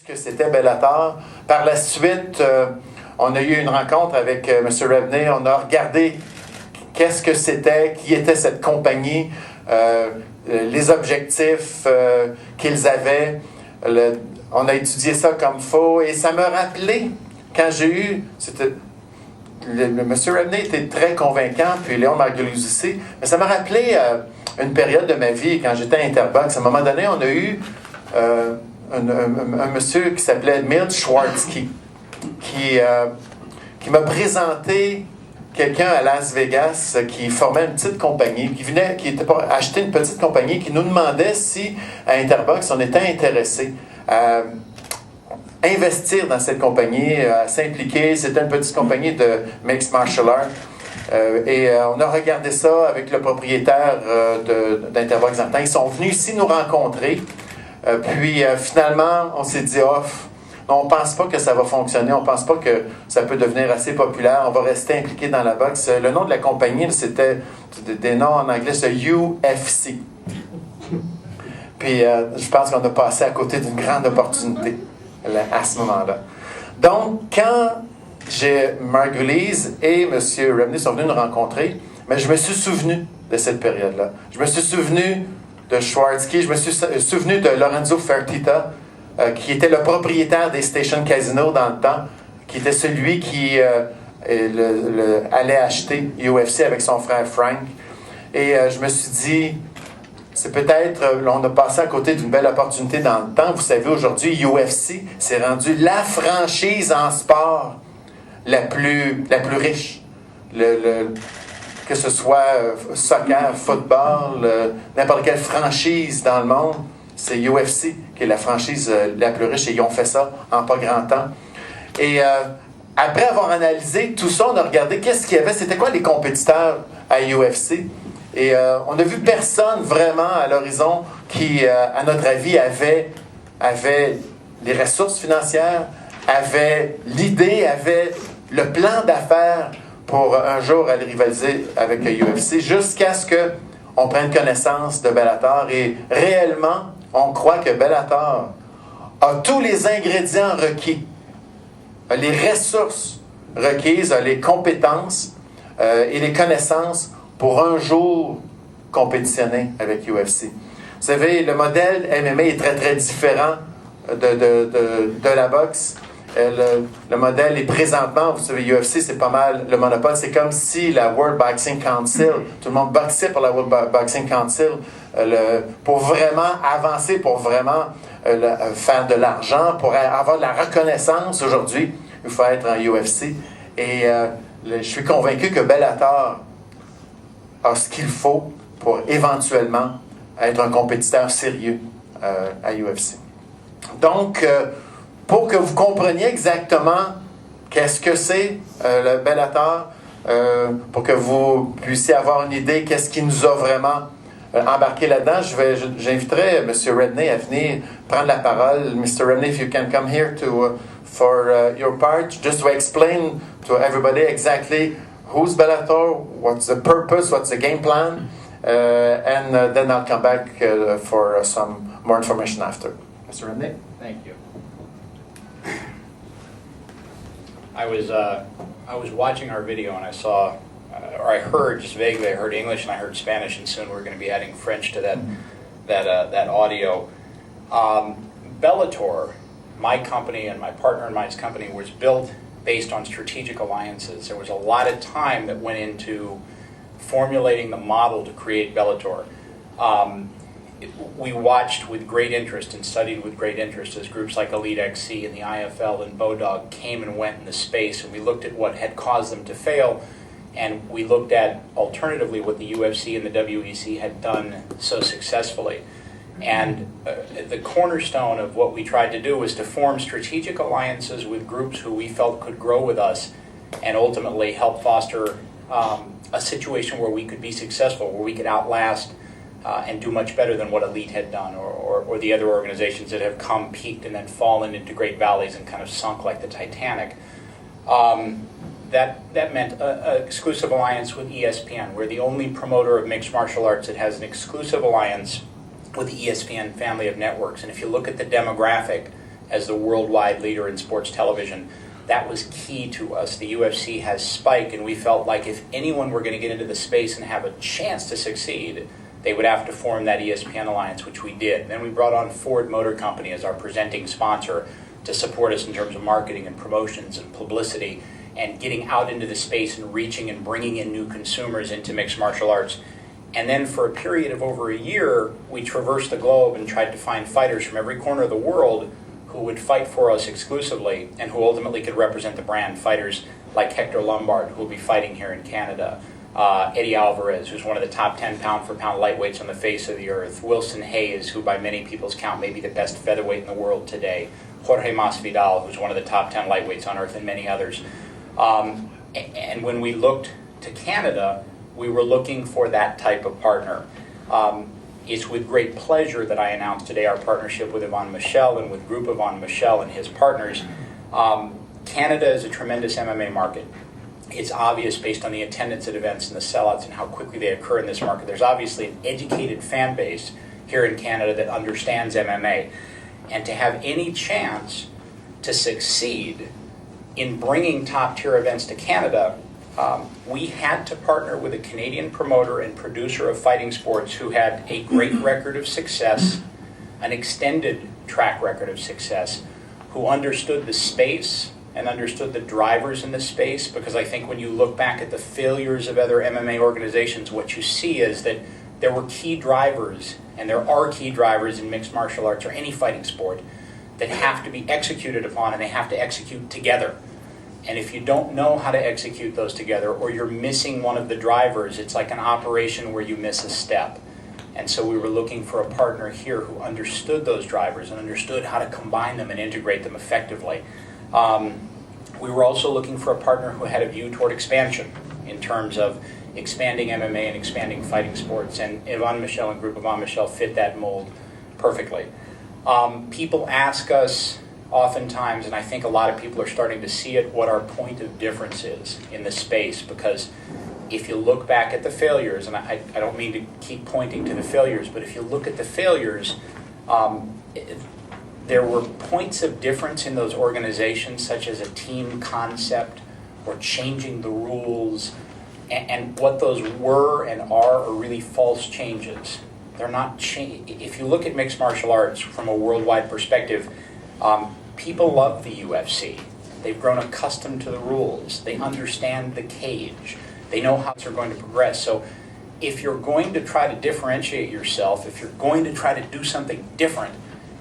que c'était Bellator. Par la suite, on a eu une rencontre avec M. Reveney. On a regardé qu'est-ce que c'était, qui était cette compagnie, les objectifs qu'ils avaient. On a étudié ça comme faut et ça m'a rappelé, quand j'ai eu... M. Reveney était très convaincant, puis Léon Margulies aussi, mais ça m'a rappelé une période de ma vie, quand j'étais à Interbox. À un moment donné, on a eu un monsieur qui s'appelait Milt Schwarzky, qui m'a présenté quelqu'un à Las Vegas qui formait une petite compagnie, qui était pour acheter une petite compagnie, qui nous demandait si, à Interbox, on était intéressé à investir dans cette compagnie, à s'impliquer. C'était une petite compagnie de mixed martial arts. On a regardé ça avec le propriétaire d'Interbox dans le temps. Ils sont venus ici nous rencontrer. Finalement, on s'est dit, on ne pense pas que ça va fonctionner, on ne pense pas que ça peut devenir assez populaire, on va rester impliqué dans la boxe. Le nom de la compagnie, c'était des noms en anglais, c'est UFC. Puis je pense qu'on a passé à côté d'une grande opportunité à ce moment-là. Donc, quand Margulies et M. Reveney sont venus nous rencontrer, mais je me suis souvenu de cette période-là. Je me suis souvenu de Schwarzky, je me suis souvenu de Lorenzo Fertitta, qui était le propriétaire des Station Casino dans le temps, qui était celui qui allait acheter UFC avec son frère Frank. Et je me suis dit, c'est peut-être, on a passé à côté d'une belle opportunité dans le temps. Vous savez, aujourd'hui, UFC s'est rendu la franchise en sport la plus riche. Que ce soit soccer, football, n'importe quelle franchise dans le monde, c'est UFC qui est la franchise la plus riche et ils ont fait ça en pas grand temps. Et après avoir analysé tout ça, on a regardé qu'est-ce qu'il y avait, c'était quoi les compétiteurs à UFC. Et on n'a vu personne vraiment à l'horizon qui, à notre avis, avait les ressources financières, avait l'idée, avait le plan d'affaires pour un jour aller rivaliser avec le UFC, jusqu'à ce qu'on prenne connaissance de Bellator. Et réellement, on croit que Bellator a tous les ingrédients requis, a les ressources requises, a les compétences et les connaissances pour un jour compétitionner avec UFC. Vous savez, le modèle MMA est très, très différent de la boxe. Le modèle est présentement, vous savez, UFC, c'est pas mal le monopole. C'est comme si la World Boxing Council, tout le monde boxait pour la World Boxing Council, pour vraiment avancer, pour vraiment faire de l'argent, pour avoir de la reconnaissance aujourd'hui, il faut être en UFC. Et je suis convaincu que Bellator a ce qu'il faut pour éventuellement être un compétiteur sérieux à UFC. Donc, pour que vous compreniez exactement qu'est-ce que c'est le Bellator, pour que vous puissiez avoir une idée qu'est-ce qui nous a vraiment embarqué là-dedans, j'inviterai M. Reveney à venir prendre la parole. Mr. Reveney, if you can come here for your part, just to explain to everybody exactly who's Bellator, what's the purpose, what's the game plan, and then I'll come back for some more information after. Mr. Reveney? Thank you. I was watching our video and I saw, or I heard just vaguely, I heard English and I heard Spanish, and soon we're going to be adding French to that audio. Bellator, my company and my partner in mine's company, was built based on strategic alliances. There was a lot of time that went into formulating the model to create Bellator. We watched with great interest and studied with great interest as groups like Elite XC and the IFL and Bodog came and went in the space, and we looked at what had caused them to fail, and we looked at alternatively what the UFC and the WEC had done so successfully. And the cornerstone of what we tried to do was to form strategic alliances with groups who we felt could grow with us and ultimately help foster a situation where we could be successful, where we could outlast and do much better than what Elite had done, or the other organizations that have come, peaked, and then fallen into great valleys and kind of sunk like the Titanic. That meant an exclusive alliance with ESPN. We're the only promoter of mixed martial arts that has an exclusive alliance with the ESPN family of networks. And if you look at the demographic as the worldwide leader in sports television. That was key to us. The UFC has Spike, and we felt like if anyone were going to get into the space and have a chance to succeed, they would have to form that ESPN alliance, which we did. And then we brought on Ford Motor Company as our presenting sponsor to support us in terms of marketing and promotions and publicity and getting out into the space and reaching and bringing in new consumers into mixed martial arts. And then for a period of over a year, we traversed the globe and tried to find fighters from every corner of the world who would fight for us exclusively and who ultimately could represent the brand. Fighters like Hector Lombard, who will be fighting here in Canada. Eddie Alvarez, who's one of the top 10 pound-for-pound lightweights on the face of the earth. Wilson Hayes, who by many people's count may be the best featherweight in the world today. Jorge Masvidal, who's one of the top 10 lightweights on earth, and many others. And when we looked to Canada, we were looking for that type of partner. It's with great pleasure that I announce today our partnership with Yvon Michel and with Groupe Yvon Michel and his partners. Canada is a tremendous MMA market. It's obvious based on the attendance at events and the sellouts and how quickly they occur in this market. There's obviously an educated fan base here in Canada that understands MMA. And to have any chance to succeed in bringing top-tier events to Canada, we had to partner with a Canadian promoter and producer of fighting sports who had a great record of success, an extended track record of success, who understood the space and understood the drivers in the space, because I think when you look back at the failures of other MMA organizations, what you see is that there were key drivers, and there are key drivers in mixed martial arts or any fighting sport that have to be executed upon, and they have to execute together. And if you don't know how to execute those together, or you're missing one of the drivers, it's like an operation where you miss a step. And so we were looking for a partner here who understood those drivers and understood how to combine them and integrate them effectively. We were also looking for a partner who had a view toward expansion in terms of expanding MMA and expanding fighting sports. And Yvon Michel and Groupe Yvon Michel fit that mold perfectly. People ask us oftentimes, and I think a lot of people are starting to see it, what our point of difference is in the space. Because if you look back at the failures, and I don't mean to keep pointing to the failures, but if you look at the failures, there were points of difference in those organizations, such as a team concept or changing the rules. And what those were and are really false changes. They're not if you look at mixed martial arts from a worldwide perspective, people love the UFC. They've grown accustomed to the rules. They understand the cage. They know how they're going to progress. So if you're going to try to differentiate yourself, if you're going to try to do something different,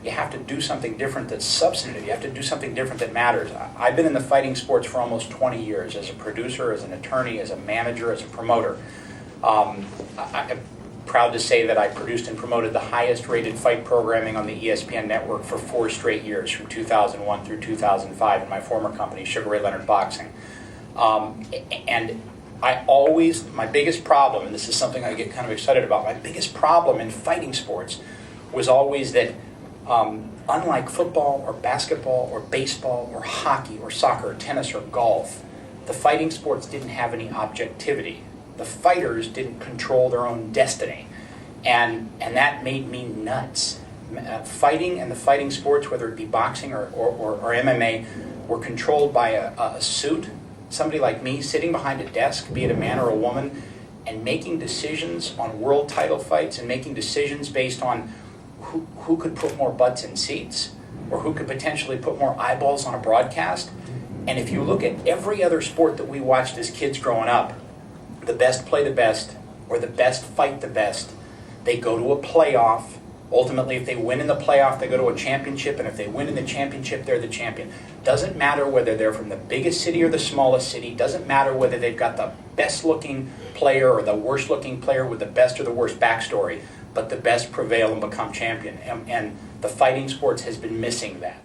you have to do something different that's substantive. You have to do something different that matters. I've been in the fighting sports for almost 20 years as a producer, as an attorney, as a manager, as a promoter. I'm proud to say that I produced and promoted the highest rated fight programming on the ESPN network for 4 straight years, from 2001 through 2005 in my former company, Sugar Ray Leonard Boxing. And my biggest problem, and this is something I get kind of excited about, my biggest problem in fighting sports was always that unlike football or basketball or baseball or hockey or soccer or tennis or golf, the fighting sports didn't have any objectivity. The fighters didn't control their own destiny. And that made me nuts. Fighting and the fighting sports, whether it be boxing or MMA, were controlled by a suit, somebody like me sitting behind a desk, be it a man or a woman, and making decisions on world title fights and making decisions based on who could put more butts in seats or who could potentially put more eyeballs on a broadcast. And if you look at every other sport that we watched as kids growing up, the best play the best or the best fight the best. They go to a playoff. Ultimately, if they win in the playoff, they go to a championship. And if they win in the championship, they're the champion. Doesn't matter whether they're from the biggest city or the smallest city. Doesn't matter whether they've got the best looking player or the worst looking player with the best or the worst backstory. But the best prevail and become champion. And the fighting sports has been missing that.